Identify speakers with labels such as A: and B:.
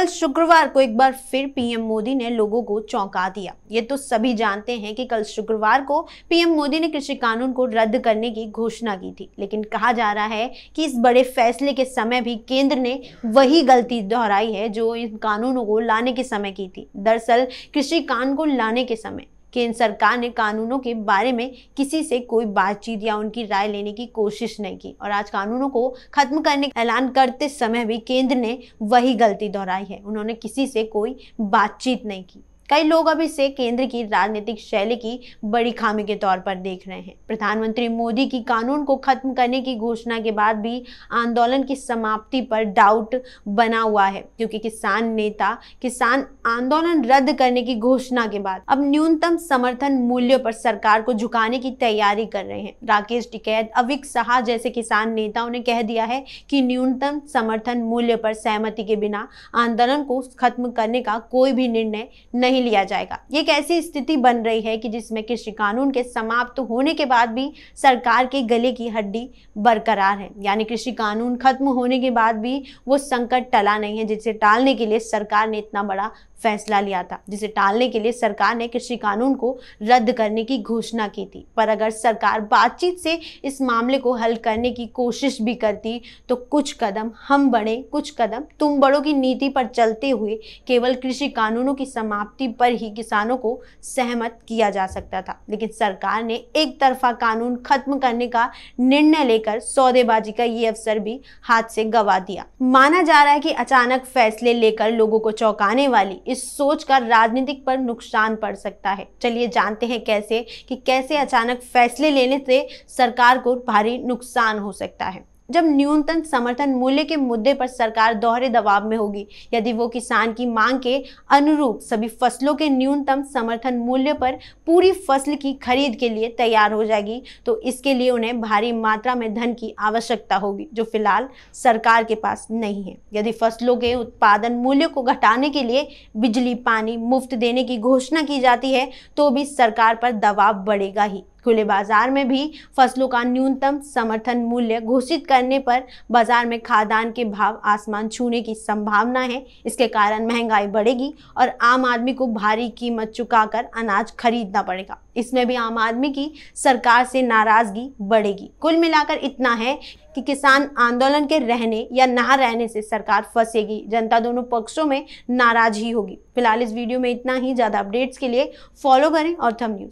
A: कल शुक्रवार को एक बार फिर पीएम मोदी ने लोगों को चौंका दिया। ये तो सभी जानते हैं कि कल शुक्रवार को पीएम मोदी ने कृषि कानून को रद्द करने की घोषणा की थी, लेकिन कहा जा रहा है कि इस बड़े फैसले के समय भी केंद्र ने वही गलती दोहराई है जो इन कानूनों को लाने के समय की थी। दरअसल कृषि कानून को लाने के समय केंद्र सरकार ने कानूनों के बारे में किसी से कोई बातचीत या उनकी राय लेने की कोशिश नहीं की और आज कानूनों को खत्म करने का ऐलान करते समय भी केंद्र ने वही गलती दोहराई है। उन्होंने किसी से कोई बातचीत नहीं की। कई लोग अब इसे केंद्र की राजनीतिक शैली की बड़ी खामी के तौर पर देख रहे हैं। प्रधानमंत्री मोदी की कानून को खत्म करने की घोषणा के बाद भी आंदोलन की समाप्ति पर डाउट बना हुआ है, क्योंकि किसान नेता किसान आंदोलन रद्द करने की घोषणा के बाद अब न्यूनतम समर्थन मूल्य पर सरकार को झुकाने की तैयारी कर रहे हैं। राकेश टिकैत, अविक साहा जैसे किसान नेताओं ने कह दिया है कि न्यूनतम समर्थन मूल्य पर सहमति के बिना आंदोलन को खत्म करने का कोई भी निर्णय नहीं लिया जाएगा। ये एक ऐसी स्थिति बन रही है कि जिसमें कृषि कानून के समाप्त होने के बाद भी सरकार के गले की हड्डी बरकरार है, यानी कृषि कानून खत्म होने के बाद भी वो संकट टला नहीं है, जिसे टालने के लिए सरकार ने इतना बड़ा फैसला लिया था, जिसे टालने के लिए सरकार ने कृषि कानून को रद्द करने की घोषणा की थी। पर अगर सरकार बातचीत से इस मामले को हल करने की कोशिश भी करती तो कुछ कदम हम बढ़े कुछ कदम तुम बढ़ो की नीति पर चलते हुए केवल कृषि कानूनों की समाप्ति पर ही किसानों को सहमत किया जा सकता था। लेकिन सरकार ने एक तरफा कानून खत्म करने का निर्णय लेकर सौदेबाजी का ये अवसर भी हाथ से गंवा दिया। माना जा रहा है कि अचानक फैसले लेकर लोगों को चौंकाने वाली इस सोच का राजनीतिक पर नुकसान पड़ सकता है। चलिए जानते हैं कैसे अचानक फैसले लेने से सरकार को भारी नुकसान हो सकता है। जब न्यूनतम समर्थन मूल्य के मुद्दे पर सरकार दोहरे दबाव में होगी, यदि वो किसान की मांग के अनुरूप सभी फसलों के न्यूनतम समर्थन मूल्य पर पूरी फसल की खरीद के लिए तैयार हो जाएगी, तो इसके लिए उन्हें भारी मात्रा में धन की आवश्यकता होगी, जो फिलहाल सरकार के पास नहीं है। यदि फसलों के उत्पादन मूल्य को घटाने के लिए बिजली पानी मुफ्त देने की घोषणा की जाती है तो भी सरकार पर दबाव बढ़ेगा ही। खुले बाजार में भी फसलों का न्यूनतम समर्थन मूल्य घोषित करने पर बाजार में खाद्यान्न के भाव आसमान छूने की संभावना है। इसके कारण महंगाई बढ़ेगी और आम आदमी को भारी कीमत चुकाकर अनाज खरीदना पड़ेगा। इसमें भी आम आदमी की सरकार से नाराजगी बढ़ेगी। कुल मिलाकर इतना है कि किसान आंदोलन के रहने या ना रहने से सरकार फंसेगी, जनता दोनों पक्षों में नाराज ही होगी। फिलहाल इस वीडियो में इतना ही। ज्यादा अपडेट्स के लिए फॉलो करें और थंब न्यूज।